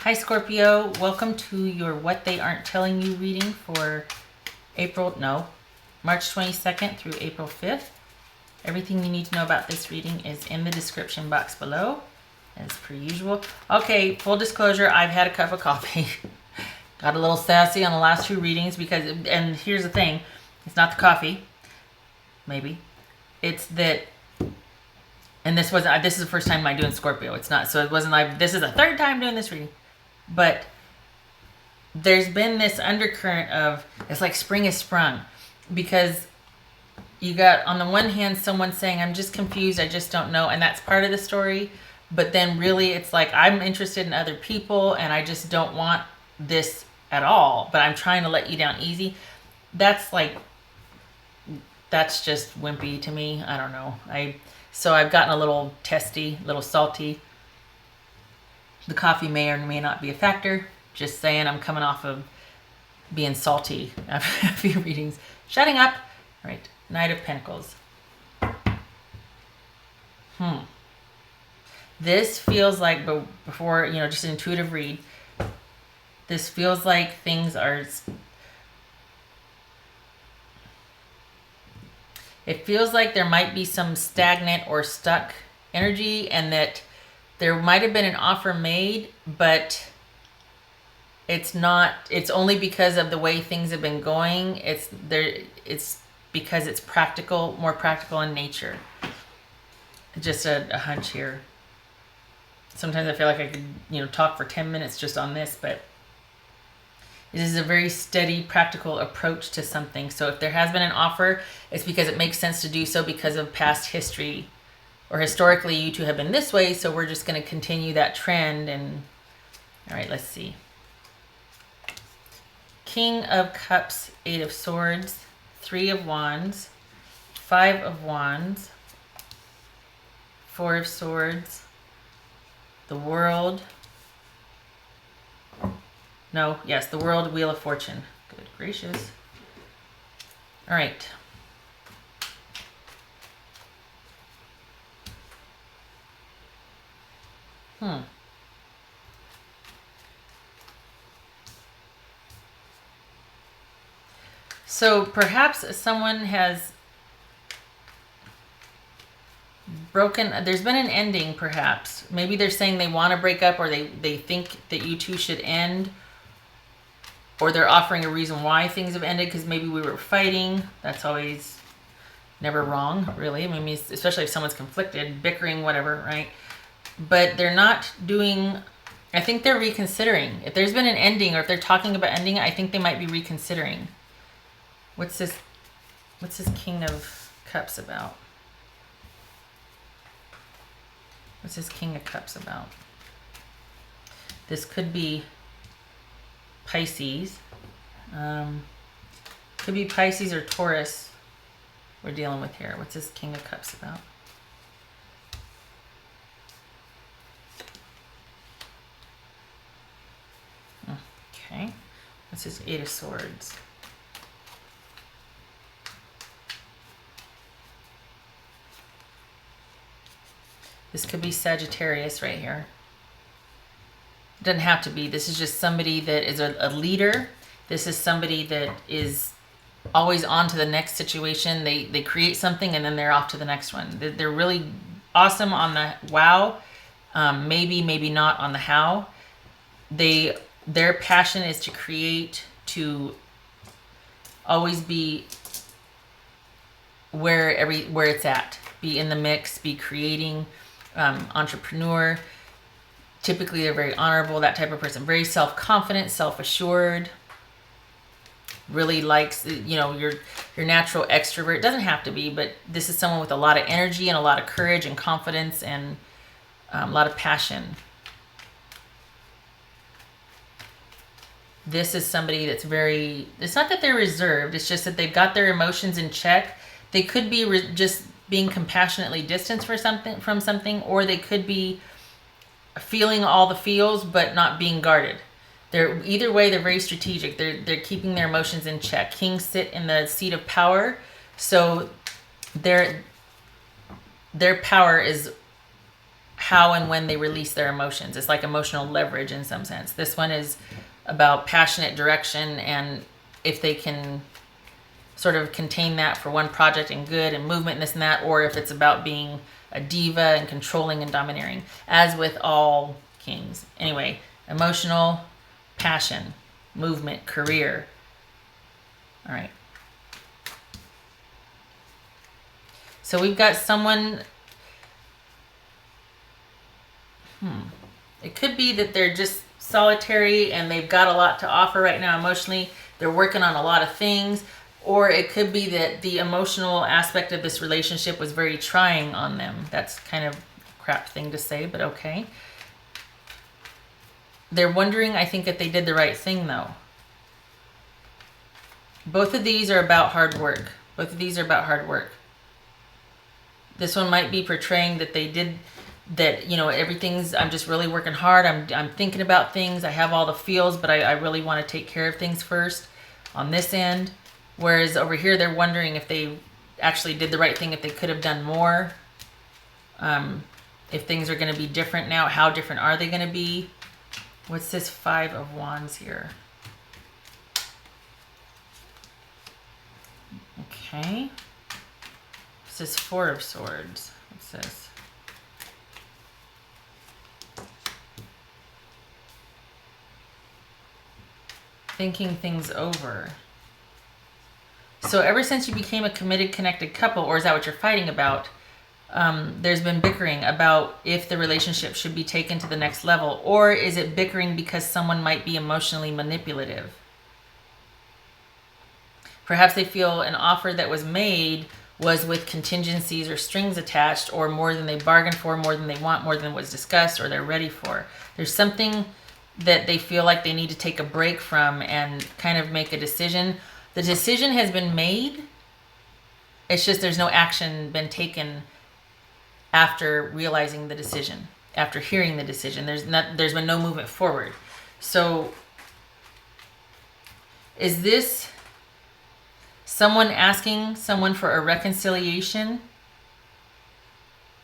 Hi Scorpio, welcome to your What They Aren't Telling You reading for March 22nd through April 5th. Everything you need to know about this reading is in the description box below, as per usual. Okay, full disclosure, I've had a cup of coffee. Got a little sassy on the last two readings because, and here's the thing, it's not the coffee, maybe. It's that, and this is the first time I'm doing Scorpio. It's not, so it wasn't like, this is the third time doing this reading. But there's been this undercurrent of, it's like spring is sprung. Because you got, on the one hand, someone saying, I'm just confused, I just don't know. And that's part of the story. But then really it's like, I'm interested in other people and I just don't want this at all. But I'm trying to let you down easy. That's just wimpy to me. I don't know. So I've gotten a little testy, a little salty. The coffee may or may not be a factor. Just saying, I'm coming off of being salty after a few readings. Shutting up. All right, Knight of Pentacles. This feels like, before, just an intuitive read, this feels like things are, it feels like there might be some stagnant or stuck energy, and that there might have been an offer made, but it's not, it's only because of the way things have been going. It's because it's practical, more practical in nature. Just a hunch here. Sometimes I feel like I could, talk for 10 minutes just on this, but it is a very steady, practical approach to something. So if there has been an offer, it's because it makes sense to do so because of past history. Or historically, you two have been this way, so we're just going to continue that trend. And all right, let's see. King of Cups, 8 of Swords, 3 of Wands, 5 of Wands, 4 of Swords, the World. The World, Wheel of Fortune. Good gracious. All right. So perhaps someone has broken, there's been an ending perhaps. Maybe they're saying they want to break up, or they think that you two should end. Or they're offering a reason why things have ended, because maybe we were fighting. That's always never wrong, really. I mean, especially if someone's conflicted, bickering, whatever, right? But they're not doing, I think they're reconsidering. If there's been an ending, or if they're talking about ending it, I think they might be reconsidering. What's this King of Cups about? What's this King of Cups about? This could be Pisces. Could be Pisces or Taurus we're dealing with here. What's this King of Cups about? Okay. What's his 8 of Swords? This could be Sagittarius right here. It doesn't have to be. This is just somebody that is a leader. This is somebody that is always on to the next situation. They create something and then they're off to the next one. They're really awesome on the wow. Maybe not on the how. Their passion is to create, to always be where it's at. Be in the mix, be creating, entrepreneur. Typically they're very honorable, that type of person. Very self-confident, self-assured. Really likes, your natural extrovert. It doesn't have to be, but this is someone with a lot of energy and a lot of courage and confidence and a lot of passion. This is somebody that's very, it's not that they're reserved, it's just that they've got their emotions in check. They could be just being compassionately distanced from something, or they could be feeling all the feels but not being guarded. Either way, they're very strategic. They're keeping their emotions in check. Kings sit in the seat of power, so their power is how and when they release their emotions. It's like emotional leverage in some sense. This one is about passionate direction, and if they can sort of contain that for one project and good and movement and this and that, or if it's about being a diva and controlling and domineering, as with all kings. Anyway, emotional, passion, movement, career. All right. So we've got someone, it could be that they're just solitary and they've got a lot to offer right now emotionally. They're working on a lot of things. Or it could be that the emotional aspect of this relationship was very trying on them. That's kind of a crap thing to say, but okay. They're wondering, I think, if they did the right thing, though. Both of these are about hard work. Both of these are about hard work. This one might be portraying that they did, that, you know, everything's, I'm just really working hard. I'm thinking about things. I have all the feels, but I really want to take care of things first on this end. Whereas over here, they're wondering if they actually did the right thing, if they could have done more. If things are going to be different now, how different are they going to be? What's this 5 of Wands here? Okay. This is 4 of Swords. What's this? Thinking things over. So ever since you became a committed, connected couple, or is that what you're fighting about? There's been bickering about if the relationship should be taken to the next level, or is it bickering because someone might be emotionally manipulative? Perhaps they feel an offer that was made was with contingencies or strings attached, or more than they bargained for, more than they want, more than was discussed, or they're ready for. There's something that they feel like they need to take a break from and kind of make a decision. The decision has been made. It's just there's no action been taken after realizing the decision, after hearing the decision. There's been no movement forward. So is this someone asking someone for a reconciliation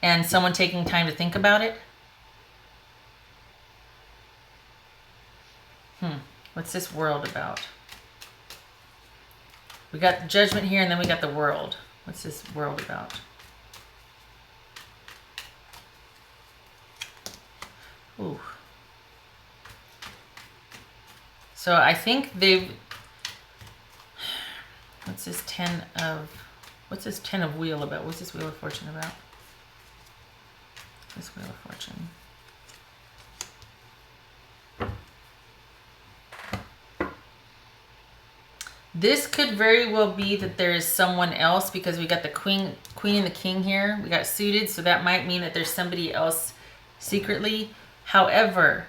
and someone taking time to think about it? What's this World about? We got Judgment here, and then we got the World. What's this World about? Ooh. So I think they've... What's this 10 of... What's this 10 of Wheel about? What's this Wheel of Fortune about? This Wheel of Fortune. This could very well be that there is someone else, because we got the Queen and the King here. We got suited, so that might mean that there's somebody else secretly. However,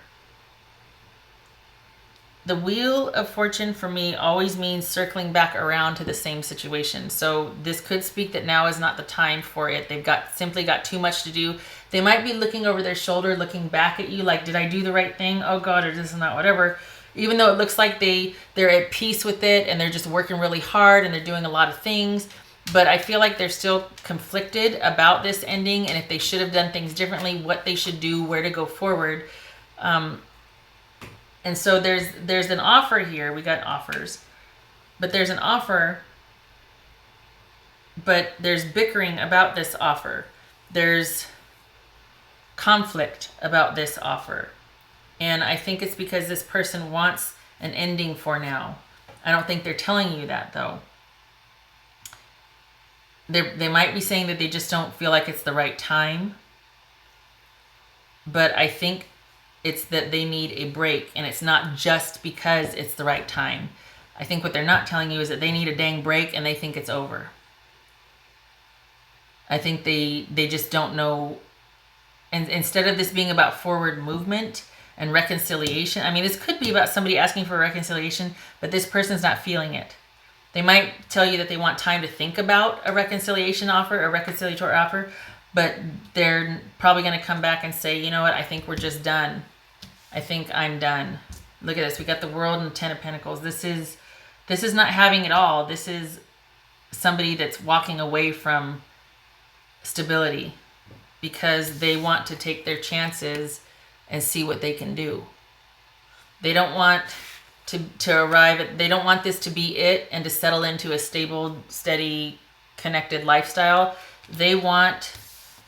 the Wheel of Fortune for me always means circling back around to the same situation. So this could speak that now is not the time for it. They've simply got too much to do. They might be looking over their shoulder, looking back at you like, did I do the right thing? Oh God, or this and that, whatever. Even though it looks like they're at peace with it and they're just working really hard and they're doing a lot of things. But I feel like they're still conflicted about this ending, and if they should have done things differently, what they should do, where to go forward. And so there's an offer here. We got offers. But there's an offer, but there's bickering about this offer. There's conflict about this offer. And I think it's because this person wants an ending for now. I don't think they're telling you that, though. They might be saying that they just don't feel like it's the right time. But I think it's that they need a break, and it's not just because it's the right time. I think what they're not telling you is that they need a dang break and they think it's over. I think they just don't know. And instead of this being about forward movement and reconciliation, I mean, this could be about somebody asking for a reconciliation, but this person's not feeling it. They might tell you that they want time to think about a reconciliation offer, a reconciliatory offer, but they're probably going to come back and say, you know what, I think we're just done. I think I'm done. Look at this. We got the World and 10 of Pentacles. This is not having it all. This is somebody that's walking away from stability. because they want to take their chances and see what they can do. They don't want to arrive at, they don't want this to be it and to settle into a stable, steady, connected lifestyle. They want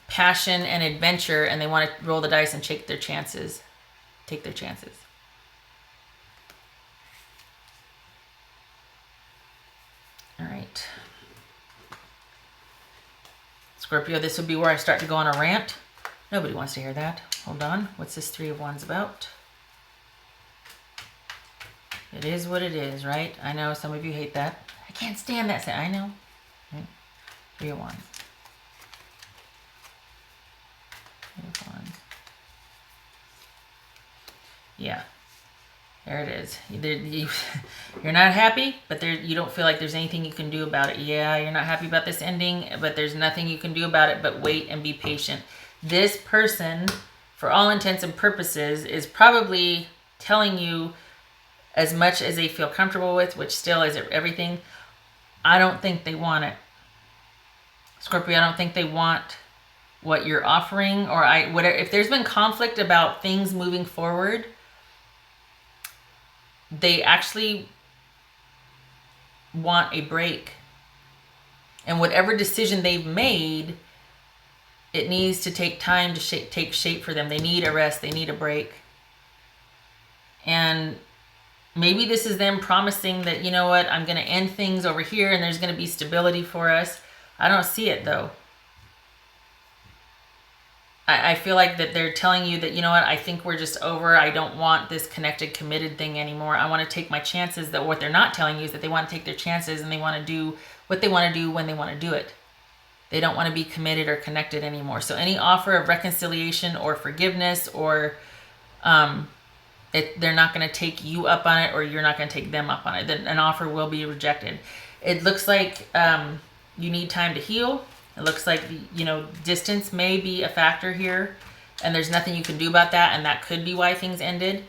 passion and adventure, and they want to roll the dice and take their chances. Take their chances. All right. Scorpio, this would be where I start to go on a rant. Nobody wants to hear that. Hold on. What's this Three of Wands about? It is what it is, right? I know some of you hate that. I can't stand that. I know. Right? Three of Wands. Three of Wands. Yeah. There it is. You're not happy, but you don't feel like there's anything you can do about it. Yeah, you're not happy about this ending, but there's nothing you can do about it but wait and be patient. This person, for all intents and purposes, is probably telling you as much as they feel comfortable with, which still isn't everything. I don't think they want it. Scorpio, I don't think they want what you're offering, or whatever. If there's been conflict about things moving forward, they actually want a break. And whatever decision they've made, it needs to take time to take shape for them. They need a rest. They need a break. And maybe this is them promising that, you know what, I'm going to end things over here and there's going to be stability for us. I don't see it, though. I feel like that they're telling you that, you know what, I think we're just over. I don't want this connected, committed thing anymore. I want to take my chances. That what they're not telling you is that they want to take their chances and they want to do what they want to do when they want to do it. They don't want to be committed or connected anymore. So any offer of reconciliation or forgiveness, or they're not going to take you up on it, or you're not going to take them up on it. Then an offer will be rejected. It looks like you need time to heal. It looks like, you know, distance may be a factor here, and there's nothing you can do about that, and that could be why things ended.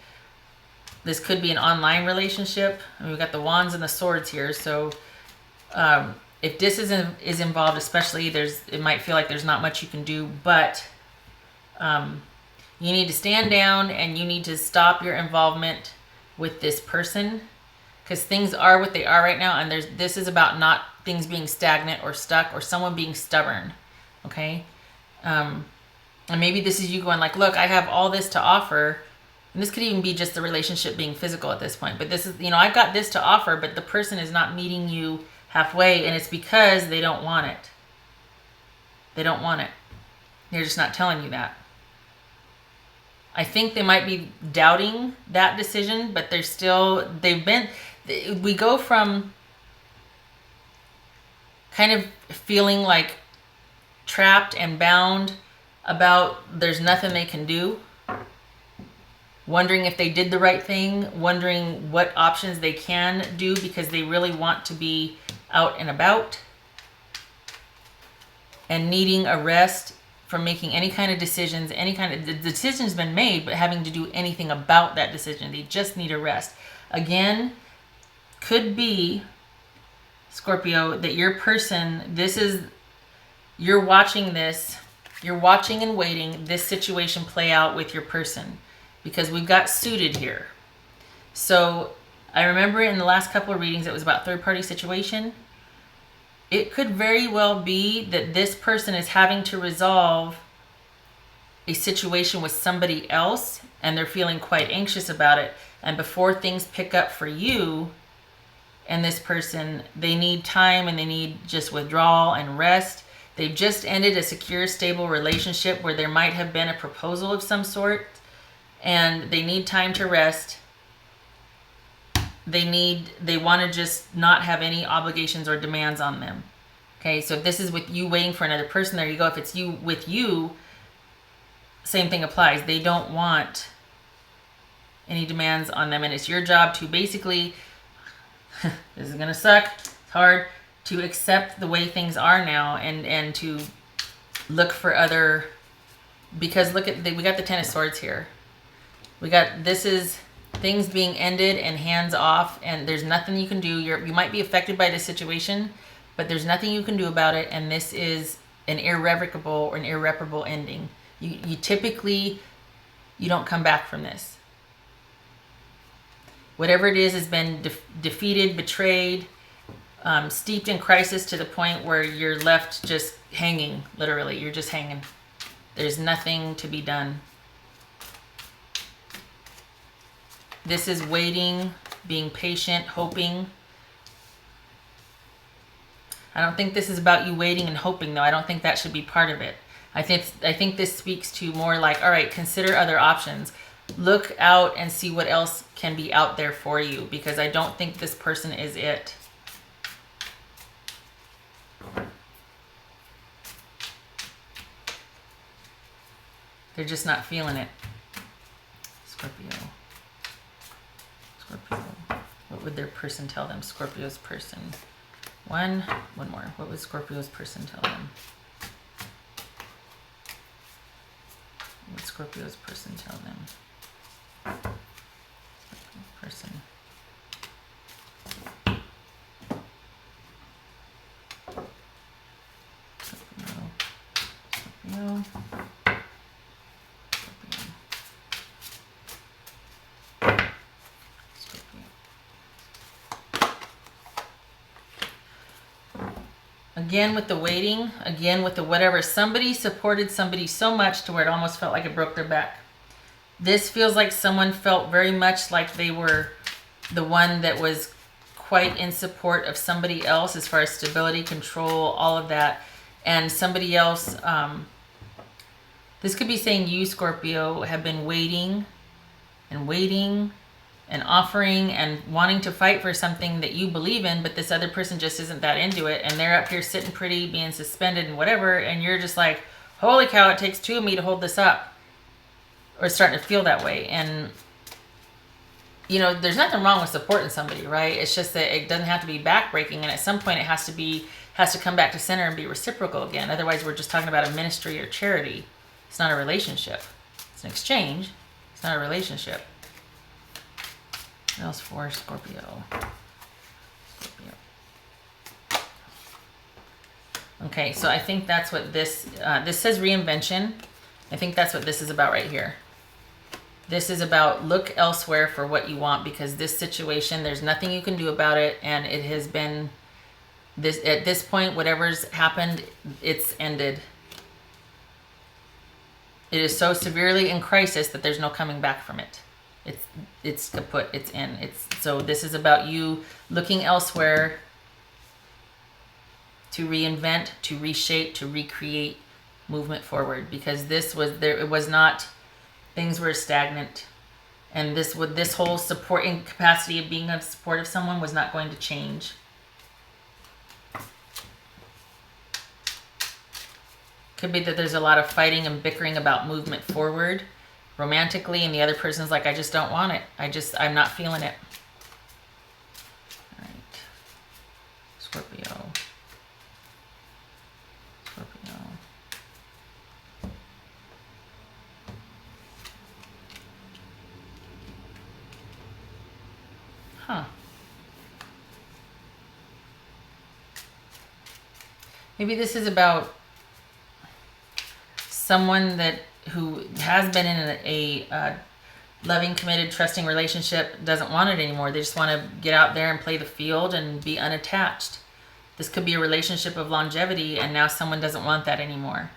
This could be an online relationship. I mean, we've got the Wands and the Swords here, so if this is involved, especially, it might feel like there's not much you can do, but you need to stand down and you need to stop your involvement with this person, because things are what they are right now, and this is about not things being stagnant or stuck or someone being stubborn. Okay. And maybe this is you going like, look, I have all this to offer. And this could even be just the relationship being physical at this point, but this is, you know, I've got this to offer, but the person is not meeting you halfway, and it's because they don't want it. They don't want it. They're just not telling you that. I think they might be doubting that decision, but we go from kind of feeling like trapped and bound about there's nothing they can do, wondering if they did the right thing, wondering what options they can do because they really want to be out and about, and needing a rest from making any kind of decisions. The decision's been made, but having to do anything about that decision. They just need a rest. Again, could be, Scorpio, that your person, you're watching this, you're watching and waiting this situation play out with your person, because we've got suited here. So I remember in the last couple of readings, it was about third-party situation. It could very well be that this person is having to resolve a situation with somebody else, and they're feeling quite anxious about it. And before things pick up for you and this person, they need time and they need just withdrawal and rest. They've just ended a secure, stable relationship where there might have been a proposal of some sort, and they need time to rest. They want to just not have any obligations or demands on them. Okay, so if this is with you waiting for another person, there you go. If it's you with you, same thing applies. They don't want any demands on them, and it's your job to basically, this is gonna suck, it's hard, to accept the way things are now, and to look for other, because look at, we got the Ten of Swords here. This is things being ended and hands off, and there's nothing you can do. You might be affected by this situation, but there's nothing you can do about it, and this is an irrevocable or an irreparable ending. You typically, you don't come back from this. Whatever it is has been defeated, betrayed, steeped in crisis to the point where you're left just hanging, literally. You're just hanging. There's nothing to be done. This is waiting, being patient, hoping. I don't think this is about you waiting and hoping, though. I don't think that should be part of it. I think this speaks to more like, all right, consider other options. Look out and see what else can be out there for you, because I don't think this person is it. They're just not feeling it. Scorpio. Scorpio. What would their person tell them? Scorpio's person. One more. What would Scorpio's person tell them? What would Scorpio's person tell them? Person. Scorpio. Scorpio. Again with the waiting, again with the whatever. Somebody supported somebody so much to where it almost felt like it broke their back. This feels like someone felt very much like they were the one that was quite in support of somebody else as far as stability, control, all of that. And somebody else, this could be saying you, Scorpio, have been waiting and waiting and offering and wanting to fight for something that you believe in, but this other person just isn't that into it, and they're up here sitting pretty, being suspended and whatever, and you're just like, holy cow, it takes two of me to hold this up. Or starting to feel that way. And, you know, there's nothing wrong with supporting somebody, right? It's just that it doesn't have to be backbreaking, and at some point it has to come back to center and be reciprocal again. Otherwise, we're just talking about a ministry or charity. It's not a relationship. It's an exchange. It's not a relationship. What else for Scorpio? Scorpio. Okay, so I think that's what this says reinvention. I think that's what this is about right here. This is about look elsewhere for what you want, because this situation, there's nothing you can do about it, and it has been this at this point, whatever's happened, it's ended. It is so severely in crisis that there's no coming back from it. It's kaput, it's in. So this is about you looking elsewhere to reinvent, to reshape, to recreate movement forward, because this was there. It was not, things were stagnant, and this whole supporting capacity of being of support of someone was not going to change. Could be that there's a lot of fighting and bickering about movement forward romantically, and the other person's like, I just don't want it. I'm not feeling it. All right. Scorpio. Scorpio. Huh. Maybe this is about someone who has been in a loving, committed, trusting relationship, doesn't want it anymore. They just want to get out there and play the field and be unattached. This could be a relationship of longevity, and now someone doesn't want that anymore.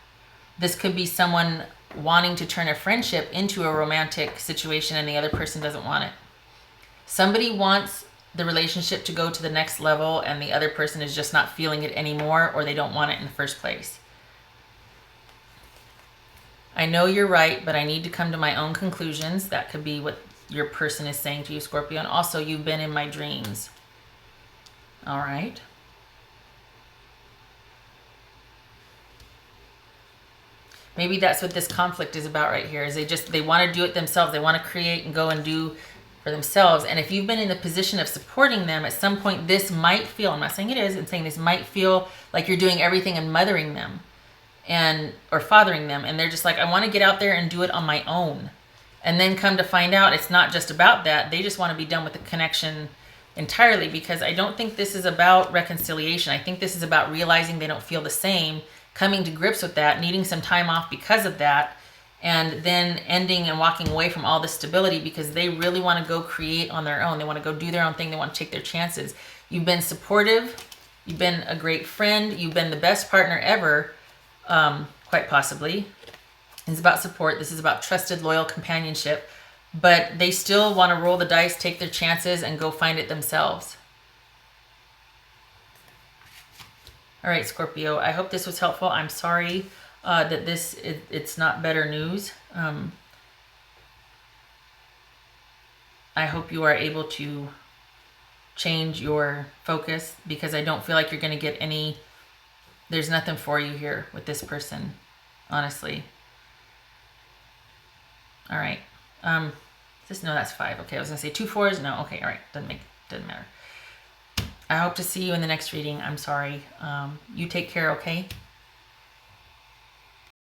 This could be someone wanting to turn a friendship into a romantic situation, and the other person doesn't want it. Somebody wants the relationship to go to the next level, and the other person is just not feeling it anymore, or they don't want it in the first place. I know you're right, but I need to come to my own conclusions. That could be what your person is saying to you, Scorpio. And also, you've been in my dreams. All right. Maybe that's what this conflict is about right here, is they want to do it themselves. They want to create and go and do for themselves. And if you've been in the position of supporting them, at some point this might feel, I'm not saying it is, I'm saying this might feel like you're doing everything and mothering them or fathering them, and they're just like, I want to get out there and do it on my own. And then come to find out it's not just about that. They just want to be done with the connection entirely, because I don't think this is about reconciliation. I think this is about realizing they don't feel the same coming to grips with that, needing some time off because of that, and then ending and walking away from all this stability because they really want to go create on their own. They want to go do their own thing. They want to take their chances. You've been supportive. You've been a great friend. You've been the best partner ever, quite possibly. It's about support. This is about trusted, loyal companionship. But they still want to roll the dice, take their chances, and go find it themselves. All right, Scorpio, I hope this was helpful. I'm sorry that it's not better news. I hope you are able to change your focus because I don't feel like you're going to get any, there's nothing for you here with this person, honestly. All right. No, that's 5. Okay, I was gonna say 2 4s. No, okay, all right. Doesn't matter. I hope to see you in the next reading. I'm sorry. You take care, okay?